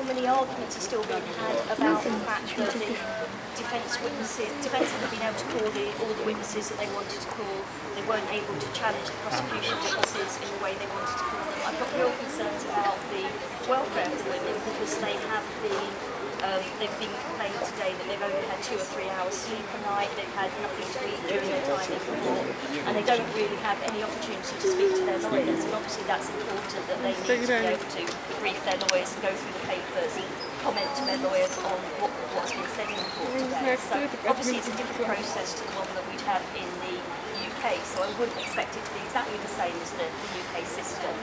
how many arguments are still being had about the fact that the defence haven't been able to call all the witnesses that they wanted to call. They weren't able to challenge the prosecution witnesses in the way they wanted to call them. I've got real concerns about the welfare of the women because they have they've been complaining today that they've only had 2 or 3 hours sleep a night, they've had nothing to eat during their time in court, and they don't really have any opportunity to speak to their lawyers, and obviously that's important that they need to be able to brief their lawyers and go through the papers and comment to their lawyers on what's been said in the court today. So obviously it's a different process to the one that we'd have in the UK, so I wouldn't expect it to be exactly the same as the UK system.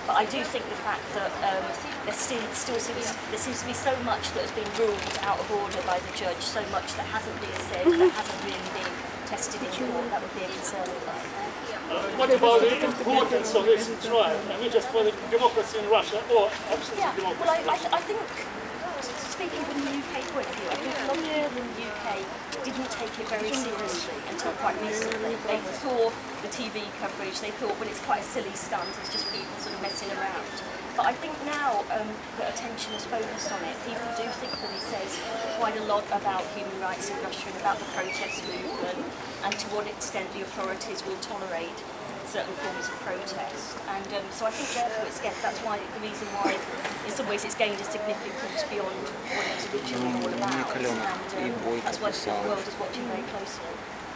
But I do think the fact that there seems to be so much that has been ruled out of order by the judge, so much that hasn't been said, that hasn't really been tested in court, that would be a concern of mine. What about the importance of this trial? I mean, just for the democracy in Russia or absence of democracy? Well, I think, speaking from the UK point of view, I think a lot of people in the UK didn't take it very seriously until quite recently. They saw the TV coverage, they thought, well, it's quite a silly stunt, it's just people sort of messing around. But I think now that attention is focused on it, people do think that it says quite a lot about human rights in Russia and about the protest movement and to what extent the authorities will tolerate certain forms of protest. And so I think therefore that's why the reason why in some ways it's gained a significance beyond what it was originally all about. And that's why the world is watching very closely.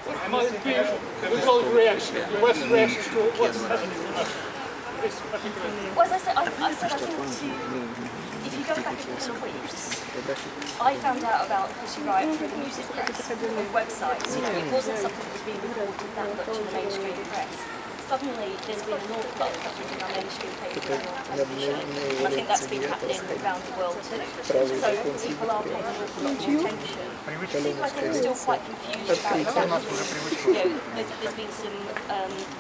What might be the world reaction, the Western reaction to what's happening in Russia? Well, as I said, I think if you go back a couple of weeks, I found out about the Pussy Riot through the music press on websites. You know, it wasn't something that was being reported that much in the mainstream press. Suddenly, there's been an awful lot of coverage in our mainstream paper and on television. And I think that's been happening around the world too. So people are paying an awful lot more attention. People, I think, are still quite confused about exactly. There's been some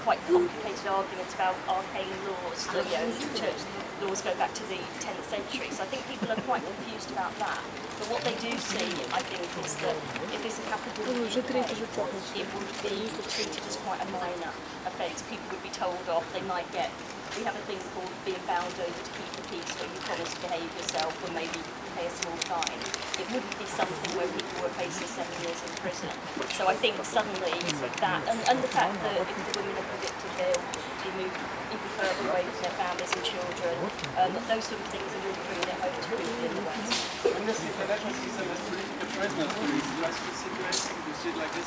quite complicated arguments about arcane laws. That, church laws go back to the 10th century. So I think people are quite confused about that. But what they do see, I think, is that if it's a capital offence, it would be treated as quite a minor offence. People would be told off. They might get. We have a thing called being bound over to keep the peace, where you promise to behave yourself or maybe pay a small fine. It wouldn't be something where people were facing 7 years in prison. So I think suddenly that, and the fact that if the women are convicted, they'll be moved even further away from their families and children. Those sort of things are really bringing it home to people in the West.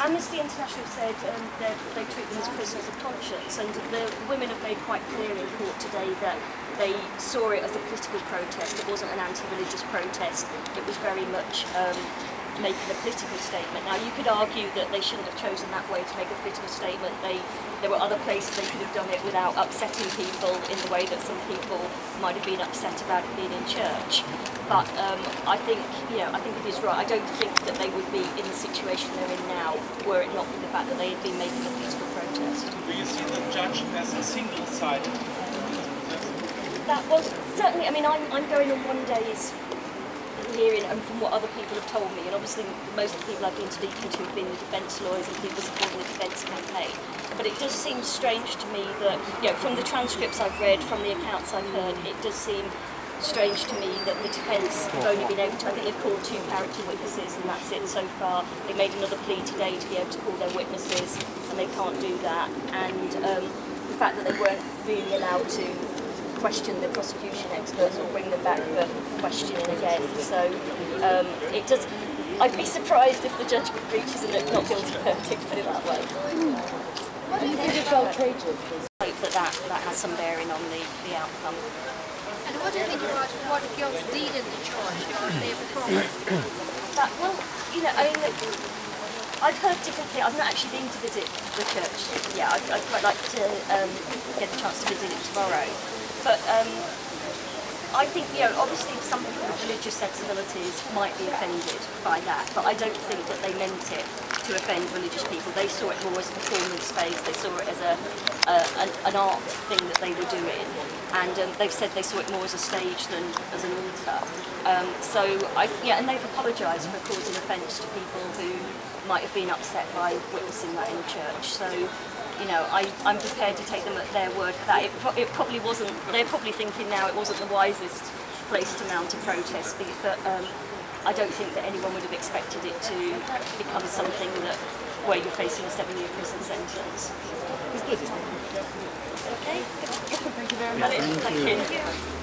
Amnesty International said they treat them as prisoners of conscience, and the women have made quite clear in court today that they saw it as a political protest. It wasn't an anti-religious protest. It was very much making a political statement. Now, you could argue that they shouldn't have chosen that way to make a political statement. There were other places they could have done it without upsetting people in the way that some people might have been upset about it being in church. But I think it is right. I don't think that they would be in the situation they're in now were it not for the fact that they had been making a political protest. Do you see the judge as a single-sided? That was certainly. I mean, I'm going on one day's hearing, and from what other people have told me, and obviously most of the people I've been speaking to have been the defence lawyers and people supporting the defence campaign. But it does seem strange to me that, from the transcripts I've read, from the accounts I've heard, it does seem strange to me that the defence have only been able to, I think they've called 2 character witnesses and that's it so far. They made another plea today to be able to call their witnesses and they can't do that. And the fact that they weren't really allowed to question the prosecution experts or bring them back for questioning again. So it does. I'd be surprised if the judge reaches a not guilty verdict, put it that way. What do you think it's outrageous? I hope that has some bearing on the outcome. And what do you think about what girls did in the church? They have promised. Well, I've heard different things. I've not actually been to visit the church yet. I'd quite like to get the chance to visit it tomorrow. But I think, obviously some people with religious sensibilities might be offended by that, but I don't think that they meant it to offend religious people. They saw it more as a performance space, they saw it as an art thing that they were doing, and they've said they saw it more as a stage than as an altar. And they've apologised for causing offence to people who might have been upset by witnessing that in church. So, I'm prepared to take them at their word for that. It probably wasn't. They're probably thinking now it wasn't the wisest place to mount a protest, but I don't think that anyone would have expected it to become something where you're facing a 7-year prison sentence. Okay. Thank you very much. Thank you.